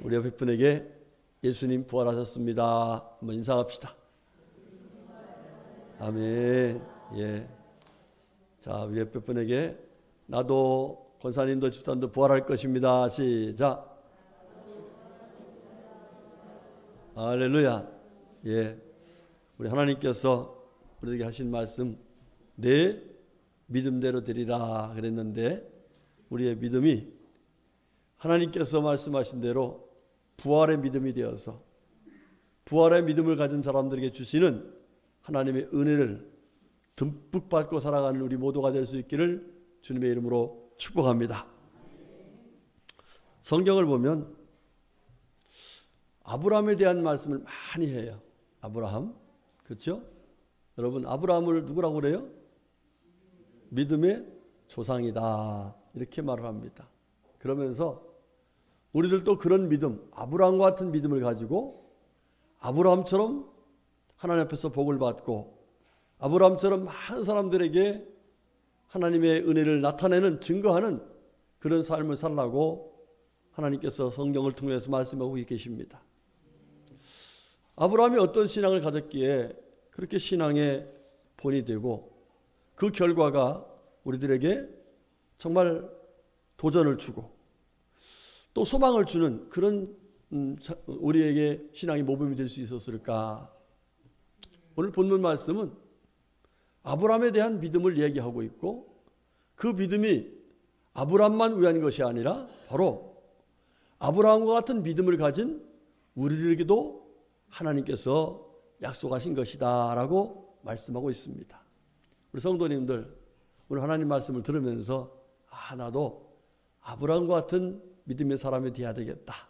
우리 옆에 분에게 예수님 부활하셨습니다. 한번 인사합시다. 아멘. 예. 자, 우리 옆에 분에게 나도 권사님도 집사님도 부활할 것입니다. 시작. 할렐루야. 예. 우리 하나님께서 우리에게 하신 말씀, 내 믿음대로 되리라 그랬는데, 우리의 믿음이 하나님께서 말씀하신 대로 부활의 믿음이 되어서 부활의 믿음을 가진 사람들에게 주시는 하나님의 은혜를 듬뿍 받고 살아가는 우리 모두가 될 수 있기를 주님의 이름으로 축복합니다. 성경을 보면 아브라함에 대한 말씀을 많이 해요. 아브라함, 그렇죠? 여러분, 아브라함을 누구라고 그래요? 믿음의 조상이다, 이렇게 말을 합니다. 그러면서 우리들도 그런 믿음, 아브라함과 같은 믿음을 가지고 아브라함처럼 하나님 앞에서 복을 받고 아브라함처럼 많은 사람들에게 하나님의 은혜를 나타내는, 증거하는 그런 삶을 살라고 하나님께서 성경을 통해서 말씀하고 계십니다. 아브라함이 어떤 신앙을 가졌기에 그렇게 신앙의 본이 되고, 그 결과가 우리들에게 정말 도전을 주고 또 소망을 주는 그런 우리에게 신앙의 모범이 될 수 있었을까? 오늘 본문 말씀은 아브라함에 대한 믿음을 얘기하고 있고, 그 믿음이 아브라함만 위한 것이 아니라 바로 아브라함과 같은 믿음을 가진 우리들에게도 하나님께서 약속하신 것이다 라고 말씀하고 있습니다. 우리 성도님들, 오늘 하나님 말씀을 들으면서 나도 아브라함과 같은 믿음의 사람이 되어야 되겠다.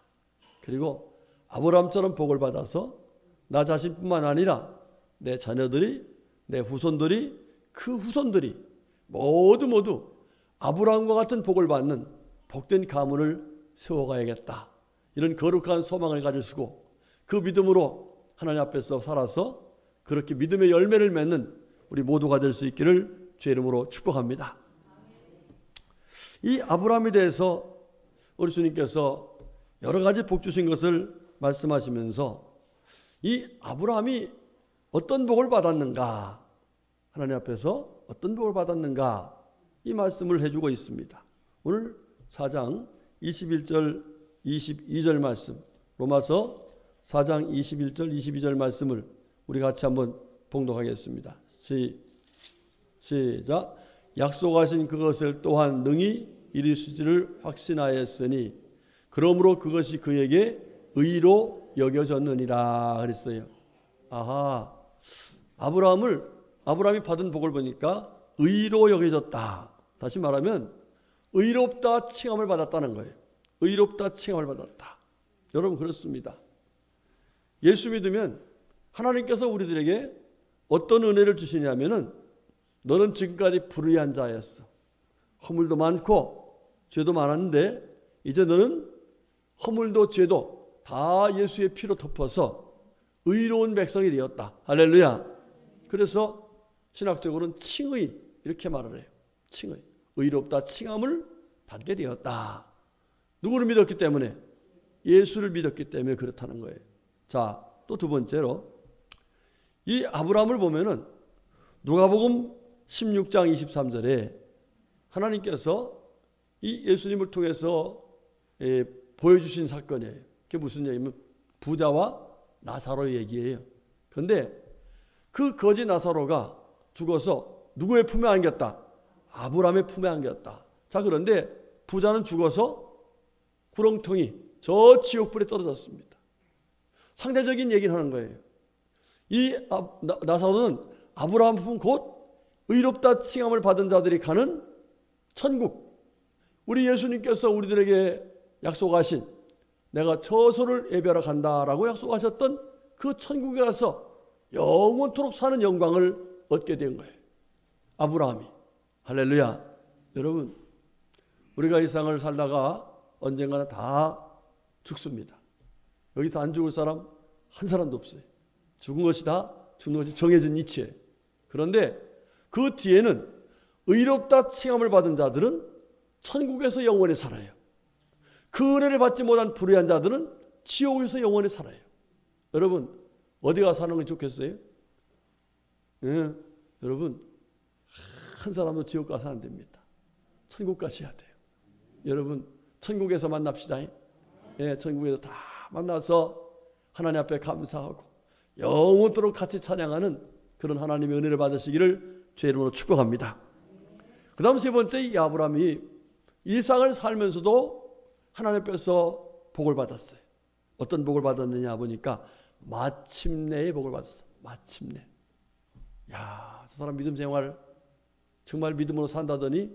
그리고 아브라함처럼 복을 받아서 나 자신뿐만 아니라 내 자녀들이, 내 후손들이, 그 후손들이 모두 아브라함과 같은 복을 받는 복된 가문을 세워가야겠다. 이런 거룩한 소망을 가지시고 그 믿음으로 하나님 앞에서 살아서 그렇게 믿음의 열매를 맺는 우리 모두가 될 수 있기를 주의 이름으로 축복합니다. 이 아브라함에 대해서 우리 주님께서 여러 가지 복 주신 것을 말씀하시면서 이 아브라함이 어떤 복을 받았는가, 하나님 앞에서 어떤 복을 받았는가, 이 말씀을 해주고 있습니다. 오늘 4장 21절 22절 말씀, 로마서 4장 21절 22절 말씀을 우리 같이 한번 봉독하겠습니다. 시작. 약속하신 그것을 또한 능히 이루시기를 확신하였으니 그러므로 그것이 그에게 의로 여겨졌느니라 그랬어요. 아브라함이 받은 복을 보니까 의로 여겨졌다. 다시 말하면 의롭다 칭함을 받았다는 거예요. 의롭다 칭함을 받았다. 여러분, 그렇습니다. 예수 믿으면 하나님께서 우리들에게 어떤 은혜를 주시냐면은, 너는 지금까지 불의한 자였어. 허물도 많고 죄도 많았는데 이제 너는 허물도 죄도 다 예수의 피로 덮어서 의로운 백성이 되었다. 할렐루야. 그래서 신학적으로는 칭의, 이렇게 말을 해요. 칭의. 의롭다 칭함을 받게 되었다. 누구를 믿었기 때문에? 예수를 믿었기 때문에 그렇다는 거예요. 자, 또 두 번째로 이 아브라함을 보면은 누가복음 16장 23절에 하나님께서 이 예수님을 통해서 보여주신 사건이에요. 그게 무슨 얘기냐면 부자와 나사로의 얘기예요. 그런데 그 거지 나사로가 죽어서 누구의 품에 안겼다? 아브라함의 품에 안겼다. 자, 그런데 부자는 죽어서 구렁텅이 저 지옥불에 떨어졌습니다. 상대적인 얘기를 하는 거예요. 이 나사로는 아브라함 품 곧 의롭다 칭함을 받은 자들이 가는 천국, 우리 예수님께서 우리들에게 약속하신 내가 처소를 예배하러 간다라고 약속하셨던 그 천국에 가서 영원토록 사는 영광을 얻게 된 거예요. 아브라함이. 할렐루야. 여러분, 우리가 이 세상을 살다가 언젠가는 다 죽습니다. 여기서 안 죽을 사람 한 사람도 없어요. 죽은 것이 다 죽는 것이 정해진 이치예요. 그런데 그 뒤에는 의롭다 칭함을 받은 자들은 천국에서 영원히 살아요. 그 은혜를 받지 못한 불의한 자들은 지옥에서 영원히 살아요. 여러분 어디 가서 사는 게 좋겠어요? 예, 여러분 한 사람도 지옥 가서 안 됩니다. 천국 가셔야 돼요. 여러분 천국에서 만납시다. 예, 천국에서 다 만나서 하나님 앞에 감사하고 영원토록 같이 찬양하는 그런 하나님의 은혜를 받으시기를 주의 이름으로 축복합니다. 그 다음 세 번째, 이 아브라함이 일상을 살면서도 하나님 앞에서 복을 받았어요. 어떤 복을 받았느냐 보니까 마침내의 복을 받았어요. 마침내. 야, 저 사람 믿음 생활 정말 믿음으로 산다더니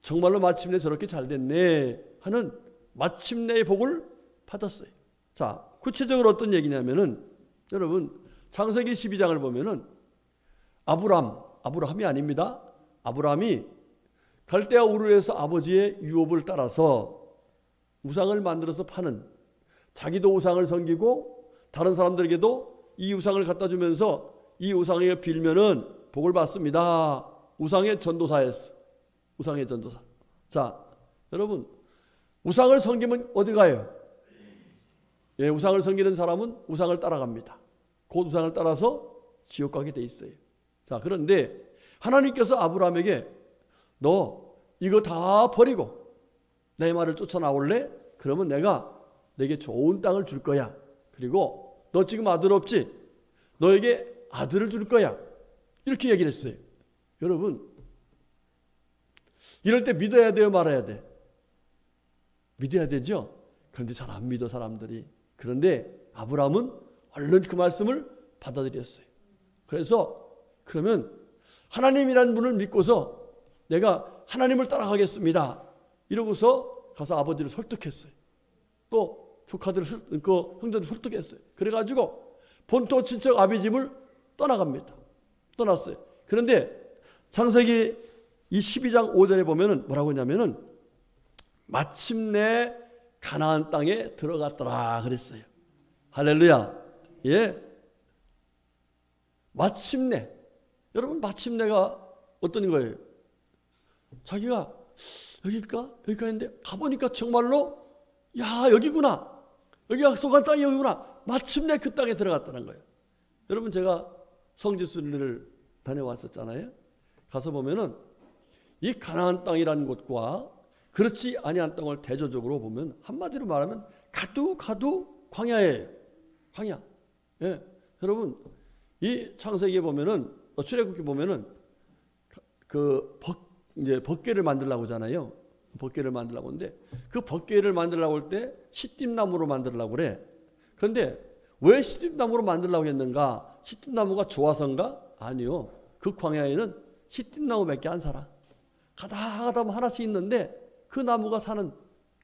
정말로 마침내 저렇게 잘 됐네 하는 마침내의 복을 받았어요. 자, 구체적으로 어떤 얘기냐면은 여러분 창세기 12장을 보면은 아브라함이 아닙니다. 아브라함이 갈대아 우르에서 아버지의 유업을 따라서 우상을 만들어서 파는, 자기도 우상을 섬기고 다른 사람들에게도 이 우상을 갖다 주면서 이 우상에게 빌면은 복을 받습니다. 우상의 전도사였어. 우상의 전도사. 자, 여러분 우상을 섬기면 어디 가요? 예, 우상을 섬기는 사람은 우상을 따라갑니다. 곧 우상을 따라서 지옥 가게 돼 있어요. 자, 그런데 하나님께서 아브라함에게 너 이거 다 버리고 내 말을 쫓아 나올래? 그러면 내가 내게 좋은 땅을 줄 거야. 그리고 너 지금 아들 없지? 너에게 아들을 줄 거야. 이렇게 얘기를 했어요. 여러분 이럴 때 믿어야 돼요, 말아야 돼? 믿어야 되죠? 그런데 잘 안 믿어 사람들이. 그런데 아브라함은 얼른 그 말씀을 받아들였어요. 그래서 그러면 하나님이라는 분을 믿고서 내가 하나님을 따라가겠습니다. 이러고서 가서 아버지를 설득했어요. 또 조카들을 형제들을 설득했어요. 그래가지고 본토 친척 아비집을 떠나갑니다. 떠났어요. 그런데 창세기 이 12장 5절에 보면은 뭐라고 하냐면은 마침내 가나안 땅에 들어갔더라 그랬어요. 할렐루야. 예. 마침내. 여러분 마침내가 어떤 거예요? 자기가 여기일까? 여기가 있는데 가보니까 정말로 야 여기구나. 여기 약속한 땅이 여기구나. 마침내 그 땅에 들어갔다는 거예요. 여러분 제가 성지순례를 다녀왔었잖아요. 가서 보면은 이 가나안 땅이라는 곳과 그렇지 아니한 땅을 대조적으로 보면 한마디로 말하면 가두 광야예요. 광야. 예. 여러분 이 창세기에 보면은 출애굽기 보면은 이제 벗개를 만들려고 하잖아요. 벗개를 만들려고 하는데 그 벗개를 만들려고 할 때 시띠나무로 만들려고 그래. 그런데 왜 시띠나무로 만들려고 했는가? 시띠나무가 좋아서인가? 아니요. 그 광야에는 시띠나무 몇 개 안 살아. 가다 하나씩 있는데 그 나무가 사는,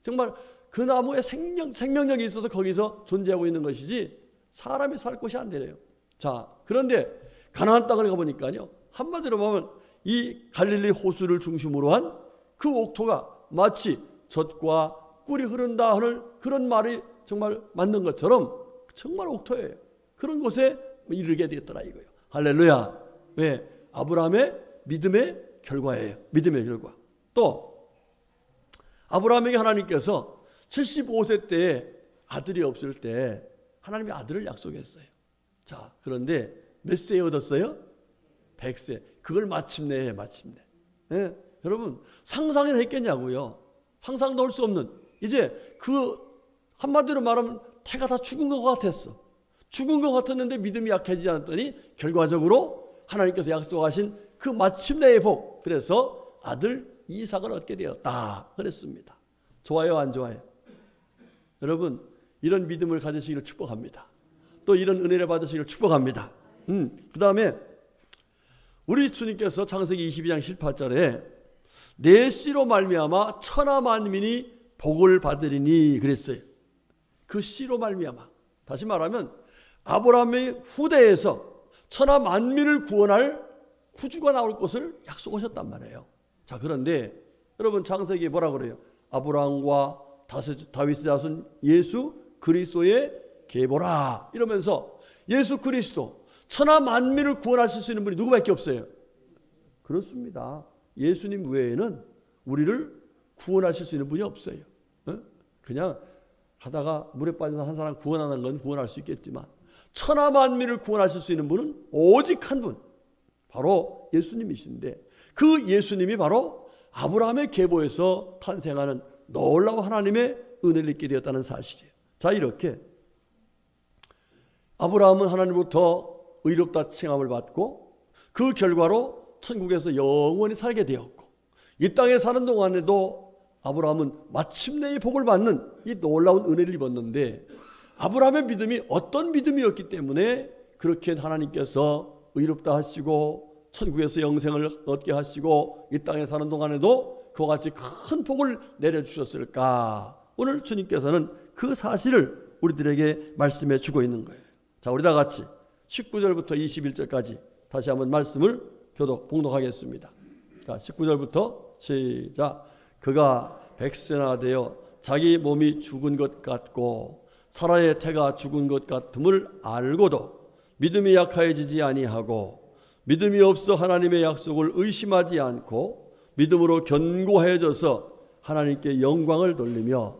정말 그 나무에 생명력이 있어서 거기서 존재하고 있는 것이지 사람이 살 곳이 안 되래요. 자, 그런데 가나안 땅을 가보니까요, 한마디로 보면 이 갈릴리 호수를 중심으로 한 그 옥토가 마치 젖과 꿀이 흐른다 하는 그런 말이 정말 맞는 것처럼 정말 옥토예요. 그런 곳에 이르게 되었더라 이거예요. 할렐루야. 왜? 아브라함의 믿음의 결과예요. 믿음의 결과. 또 아브라함에게 하나님께서 75세 때에 아들이 없을 때 하나님이 아들을 약속했어요. 자, 그런데 몇 세에 얻었어요? 100세. 그걸 마침내. 예? 여러분 상상을 했겠냐고요. 상상도 할 수 없는, 이제 그 한마디로 말하면 태가 다 죽은 것 같았어. 죽은 것 같았는데 믿음이 약해지지 않았더니 결과적으로 하나님께서 약속하신 그 마침내의 복, 그래서 아들 이삭을 얻게 되었다 그랬습니다. 좋아요, 안 좋아요? 여러분 이런 믿음을 가지시기를 축복합니다. 또 이런 은혜를 받으시기를 축복합니다. 그 다음에 우리 주님께서 창세기 22장 18절에 내 씨로 말미암아 천하 만민이 복을 받으리니 그랬어요. 그 씨로 말미암아, 다시 말하면 아브라함의 후대에서 천하 만민을 구원할 구주가 나올 것을 약속하셨단 말이에요. 자, 그런데 여러분 창세기에 뭐라 그래요? 아브라함과 다윗의 자손 예수 그리스도의 계보라 이러면서 예수 그리스도 천하 만민을 구원하실 수 있는 분이 누구밖에 없어요. 그렇습니다. 예수님 외에는 우리를 구원하실 수 있는 분이 없어요. 그냥 하다가 물에 빠져서 한 사람 구원하는 건 구원할 수 있겠지만 천하 만민을 구원하실 수 있는 분은 오직 한 분, 바로 예수님이신데, 그 예수님이 바로 아브라함의 계보에서 탄생하는 놀라운 하나님의 은혜를 입게 되었다는 사실이에요. 자, 이렇게 아브라함은 하나님으로부터 의롭다 칭함을 받고 그 결과로 천국에서 영원히 살게 되었고, 이 땅에 사는 동안에도 아브라함은 마침내 이 복을 받는 이 놀라운 은혜를 입었는데, 아브라함의 믿음이 어떤 믿음이었기 때문에 그렇게 하나님께서 의롭다 하시고 천국에서 영생을 얻게 하시고 이 땅에 사는 동안에도 그와 같이 큰 복을 내려주셨을까? 오늘 주님께서는 그 사실을 우리들에게 말씀해 주고 있는 거예요. 자, 우리 다 같이 19절부터 21절까지 다시 한번 말씀을 봉독하겠습니다. 자, 19절부터 시작. 그가 백세나 되어 자기 몸이 죽은 것 같고 사라의 태가 죽은 것 같음을 알고도 믿음이 약해지지 아니하고 믿음이 없어 하나님의 약속을 의심하지 않고 믿음으로 견고해져서 하나님께 영광을 돌리며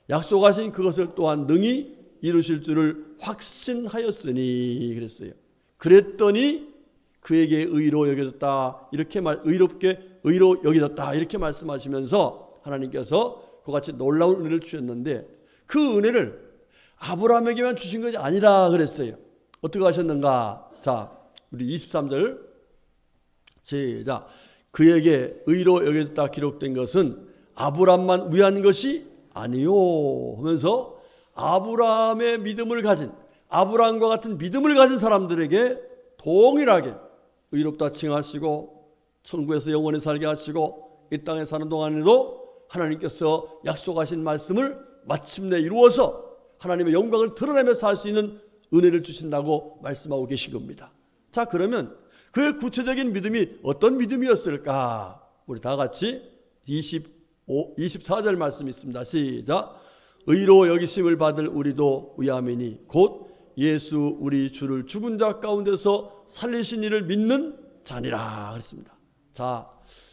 약속하신 그것을 또한 능히 이루실 줄을 확신하였으니 그랬어요. 그랬더니 그에게 의로 여겨졌다, 이렇게 의로 여겨졌다 이렇게 말씀하시면서 하나님께서 그와 같이 놀라운 은혜를 주셨는데, 그 은혜를 아브라함에게만 주신 것이 아니라 그랬어요. 어떻게 하셨는가? 자, 우리 23절 시작. 그에게 의로 여겨졌다 기록된 것은 아브라함만 위한 것이 아니요 하면서 아브라함의 믿음을 가진, 아브라함과 같은 믿음을 가진 사람들에게 동일하게 의롭다 칭하시고 천국에서 영원히 살게 하시고 이 땅에 사는 동안에도 하나님께서 약속하신 말씀을 마침내 이루어서 하나님의 영광을 드러내며 살 수 있는 은혜를 주신다고 말씀하고 계신 겁니다. 자, 그러면 그의 구체적인 믿음이 어떤 믿음이었을까? 우리 다 같이 24절 말씀 있습니다. 시작. 의로 여기심을 받을 우리도 의아하니 곧 예수 우리 주를 죽은 자 가운데서 살리신 이를 믿는 자니라 그랬습니다. 자,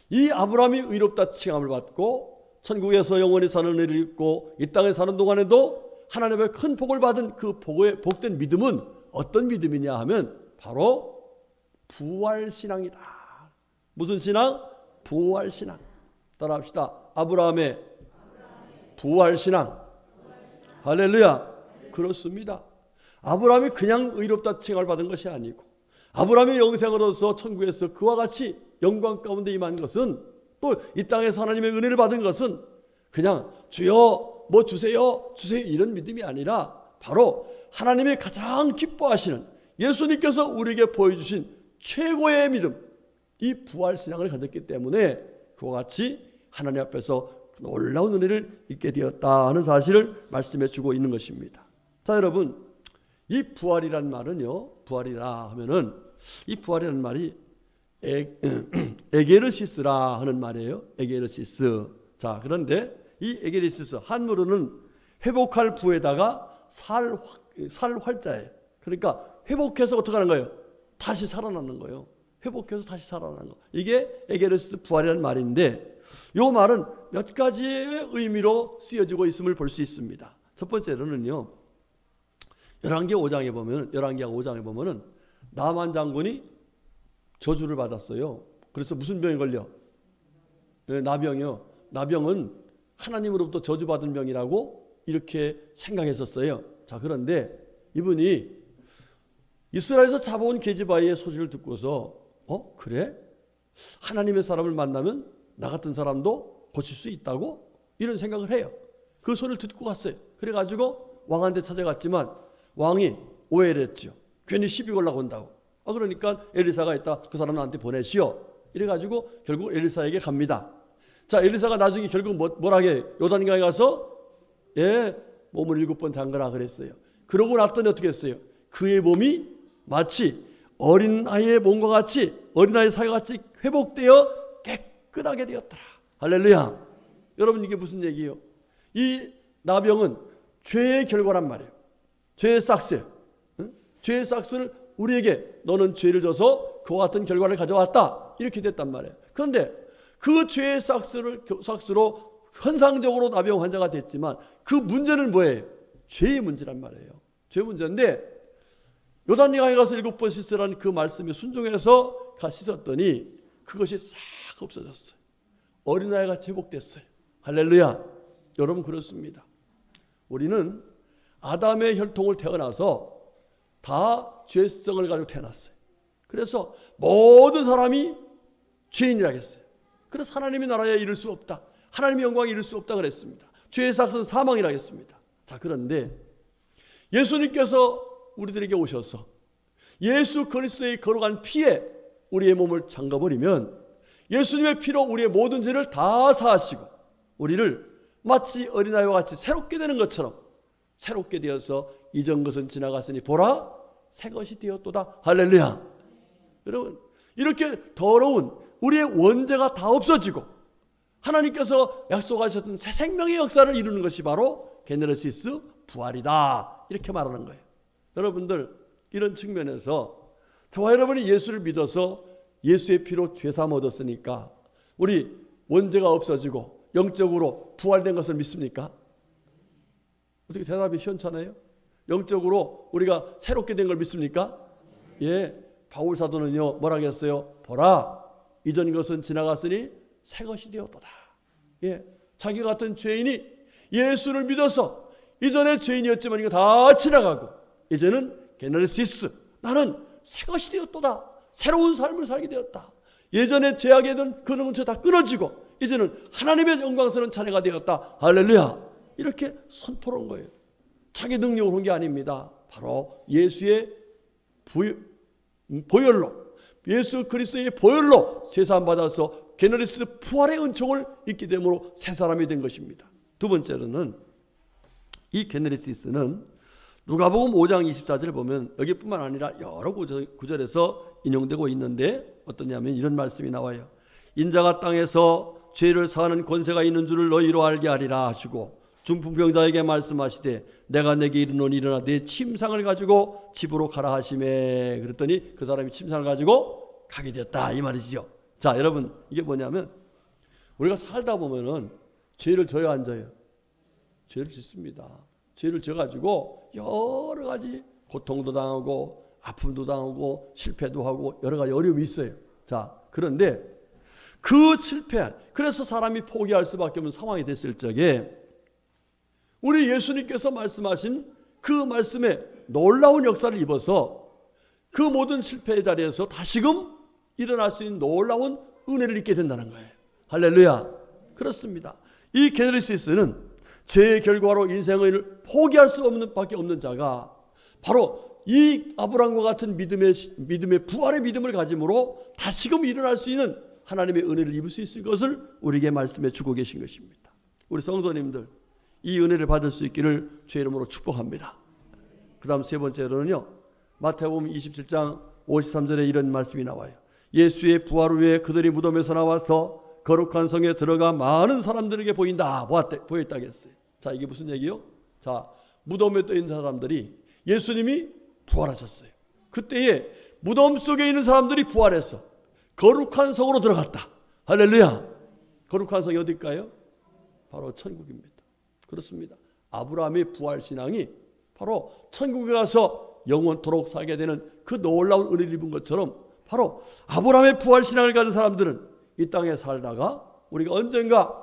이 아브라함이 의롭다 칭함을 받고 천국에서 영원히 사는 은혜를 입고 이 땅에 사는 동안에도 하나님의 큰 복을 받은 그 복된 믿음은 어떤 믿음이냐 하면 바로 부활신앙이다. 무슨 신앙? 부활신앙. 따라합시다. 아브라함의 부활신앙. 할렐루야. 그렇습니다. 아브라함이 그냥 의롭다 칭함을 받은 것이 아니고 아브라함이 영생을 얻어서 천국에서 그와 같이 영광 가운데 임한 것은, 또 이 땅에서 하나님의 은혜를 받은 것은 그냥 주여 뭐 주세요 이런 믿음이 아니라 바로 하나님이 가장 기뻐하시는 예수님께서 우리에게 보여주신 최고의 믿음, 이 부활신앙을 가졌기 때문에 그와 같이 하나님 앞에서 놀라운 은혜를 입게 되었다 하는 사실을 말씀해 주고 있는 것입니다. 자, 여러분, 이 부활이란 말은요, 부활이라 하면은 이 부활이라는 말이 에게르시스라 하는 말이에요. 에게르시스. 자, 그런데 이 에게르시스 한문으로는 회복할 부에다가 살 활자예요. 그러니까 회복해서 어떻게 하는 거예요? 다시 살아나는 거예요. 회복해서 다시 살아나는 거. 이게 에게르시스 부활이라는 말인데, 이 말은 몇 가지의 의미로 쓰여지고 있음을 볼 수 있습니다. 첫 번째로는요, 열왕기하 5장에 보면은 나만 장군이 저주를 받았어요. 그래서 무슨 병이 걸려? 나병이요. 나병은 하나님으로부터 저주받은 병이라고 이렇게 생각했었어요. 자, 그런데 이분이 이스라엘에서 잡아온 계집아이의 소식을 듣고서 그래? 하나님의 사람을 만나면 나 같은 사람도 고칠 수 있다고? 이런 생각을 해요. 그 소리를 듣고 갔어요. 그래가지고 왕한테 찾아갔지만 왕이 오해를 했죠. 괜히 시비 걸라고 온다고. 그러니까 엘리사가 있다. 그 사람 나한테 보내시오. 이래가지고 결국 엘리사에게 갑니다. 자, 엘리사가 나중에 결국 뭐라게 요단강에 가서 몸을 7번 담그라 그랬어요. 그러고 났더니 어떻게 했어요? 그의 몸이 마치 어린아이의 몸과 같이, 어린아이 사과 같이 회복되어 깨끗하게 되었더라. 할렐루야. 여러분, 이게 무슨 얘기예요? 이 나병은 죄의 결과란 말이에요. 죄의 싹스. 죄의 싹스를 우리에게 너는 죄를 져서 그와 같은 결과를 가져왔다. 이렇게 됐단 말이에요. 그런데 그 죄의 싹스로 현상적으로 나병 환자가 됐지만 그 문제는 뭐예요? 죄의 문제란 말이에요. 죄의 문제인데 요단강에 가서 7번 씻으라는 그 말씀에 순종해서 가 씻었더니 그것이 싹 없어졌어요. 어린아이가 회복됐어요. 할렐루야. 여러분 그렇습니다. 우리는 아담의 혈통을 태어나서 다 죄성을 가지고 태어났어요. 그래서 모든 사람이 죄인이라고 했어요. 그래서 하나님의 나라에 이를 수 없다. 하나님의 영광에 이를 수 없다 그랬습니다. 죄의 삭은 사망이라고 했습니다. 자, 그런데 예수님께서 우리들에게 오셔서 예수 그리스도의 거룩한 피에 우리의 몸을 잠가버리면 예수님의 피로 우리의 모든 죄를 다 사하시고 우리를 마치 어린아이와 같이 새롭게 되는 것처럼 새롭게 되어서 이전 것은 지나갔으니 보라 새 것이 되었도다. 할렐루야. 여러분 이렇게 더러운 우리의 원죄가 다 없어지고 하나님께서 약속하셨던 새 생명의 역사를 이루는 것이 바로 게네르시스 부활이다. 이렇게 말하는 거예요. 여러분들 이런 측면에서 저와 여러분이 예수를 믿어서 예수의 피로 죄사함 얻었으니까 우리 원죄가 없어지고 영적으로 부활된 것을 믿습니까? 어떻게 대답이 시원찮아요? 영적으로 우리가 새롭게 된 걸 믿습니까? 예, 바울 사도는요 뭐라고 했어요? 보라 이전 것은 지나갔으니 새 것이 되었도다. 예, 자기 같은 죄인이 예수를 믿어서 이전에 죄인이었지만 이거 다 지나가고 이제는 게네르시스 나는 새 것이 되었도다. 새로운 삶을 살게 되었다. 예전에 죄악이던 그 능체 다 끊어지고 이제는 하나님의 영광스러운 자녀가 되었다. 할렐루야. 이렇게 선포를 한 거예요. 자기 능력으로 한 게 아닙니다. 바로 예수의 보혈로 예수 그리스도의 보혈로 제사함 받아서 게네르시스 부활의 은총을 입게 되므로 새 사람이 된 것입니다. 두 번째로는 이 게네르시스는 누가복음 5장 24절을 보면 여기뿐만 아니라 여러 구절에서 인용되고 있는데 어떠냐면 이런 말씀이 나와요. 인자가 땅에서 죄를 사하는 권세가 있는 줄을 너희로 알게 하리라 하시고 중풍병자에게 말씀하시되 내가 내게 이르노니 일어나 내 침상을 가지고 집으로 가라 하시매. 그랬더니 그 사람이 침상을 가지고 가게 됐다 이 말이지요. 자 여러분 이게 뭐냐면 우리가 살다 보면은 죄를 져요 안 져요? 죄를 짓습니다. 죄를 져가지고 여러 가지 고통도 당하고 아픔도 당하고 실패도 하고 여러 가지 어려움이 있어요. 자 그런데 그 실패 그래서 사람이 포기할 수밖에 없는 상황이 됐을 적에 우리 예수님께서 말씀하신 그 말씀에 놀라운 역사를 입어서 그 모든 실패의 자리에서 다시금 일어날 수 있는 놀라운 은혜를 입게 된다는 거예요. 할렐루야. 그렇습니다. 이 게네르시스는 죄의 결과로 인생을 포기할 수 없는 밖에 없는 자가 바로 이 아브라함과 같은 믿음의 부활의 믿음을 가짐으로 다시금 일어날 수 있는 하나님의 은혜를 입을 수 있을 것을 우리에게 말씀해 주고 계신 것입니다. 우리 성도님들 이 은혜를 받을 수 있기를 주의 이름으로 축복합니다. 그 다음 세 번째로는요 마태복음 27장 53절에 이런 말씀이 나와요. 예수의 부활 후에 그들이 무덤에서 나와서 거룩한 성에 들어가 많은 사람들에게 보였다고 했어요. 자 이게 무슨 얘기요? 자 무덤에 떠 있는 사람들이 예수님이 부활하셨어요. 그때에 무덤 속에 있는 사람들이 부활해서 거룩한 성으로 들어갔다. 할렐루야. 거룩한 성이 어딜까요? 바로 천국입니다. 그렇습니다. 아브라함의 부활신앙이 바로 천국에 가서 영원토록 살게 되는 그 놀라운 은혜를 입은 것처럼 바로 아브라함의 부활신앙을 가진 사람들은 이 땅에 살다가 우리가 언젠가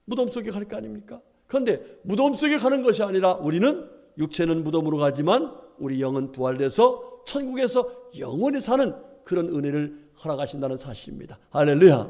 무덤 속에 갈 거 아닙니까? 그런데 무덤 속에 가는 것이 아니라 우리는 육체는 무덤으로 가지만 우리 영은 부활돼서 천국에서 영원히 사는 그런 은혜를 허락하신다는 사실입니다. 할렐루야.